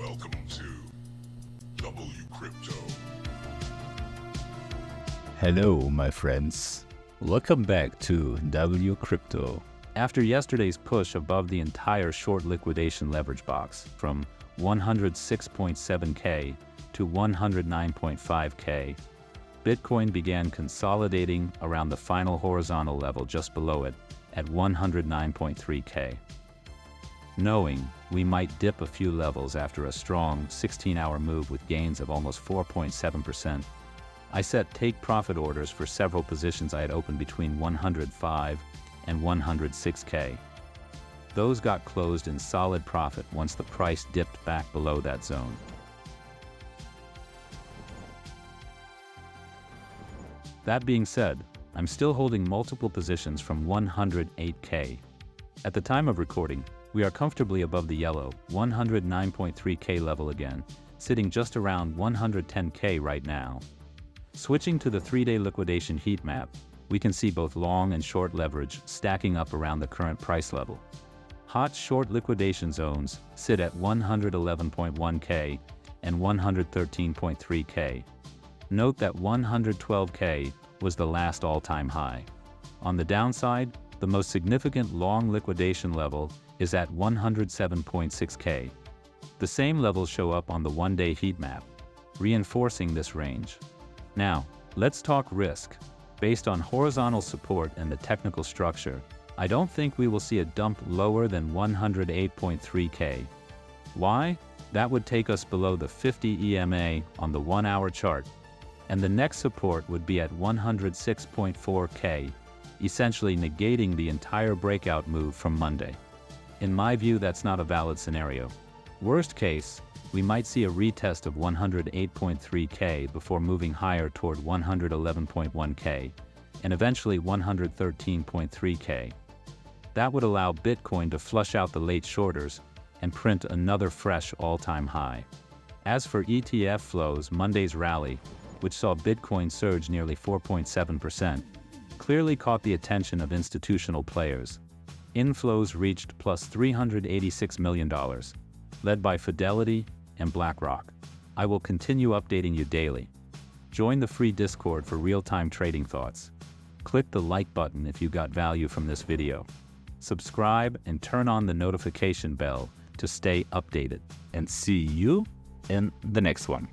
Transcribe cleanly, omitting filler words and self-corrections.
Welcome to WCrypto. Hello, my friends. Welcome back to WCrypto. After yesterday's push above the entire short liquidation leverage box from 106.7K to 109.5K, Bitcoin began consolidating around the final horizontal level just below it at 109.3K. Knowing we might dip a few levels after a strong 16-hour move with gains of almost 4.7%, I set take profit orders for several positions I had opened between 105 and 106K. Those got closed in solid profit once the price dipped back below that zone. That being said, I'm still holding multiple positions from 108K. At the time of recording, we are comfortably above the yellow 109.3K level again, sitting just around 110K right now. Switching to the 3-day liquidation heat map, we can see both long and short leverage stacking up around the current price level. Hot short liquidation zones sit at 111.1K and 113.3K. Note that 112K was the last all-time high. On the downside, the most significant long liquidation level is at 107.6K. The same levels show up on the 1-day heat map, reinforcing this range. Now, let's talk risk. Based on horizontal support and the technical structure, I don't think we will see a dump lower than 108.3K. Why? That would take us below the 50 EMA on the 1-hour chart, and the next support would be at 106.4K, essentially negating the entire breakout move from Monday. In my view, that's not a valid scenario. Worst case, we might see a retest of 108.3K before moving higher toward 111.1K and eventually 113.3K. That would allow Bitcoin to flush out the late shorters and print another fresh all-time high. As for ETF flows, Monday's rally, which saw Bitcoin surge nearly 4.7%, clearly caught the attention of institutional players. Inflows reached plus $386 million, led by Fidelity and BlackRock. I will continue updating you daily. Join the free Discord for real-time trading thoughts. Click the like button if you got value from this video. Subscribe and turn on the notification bell to stay updated. And see you in the next one.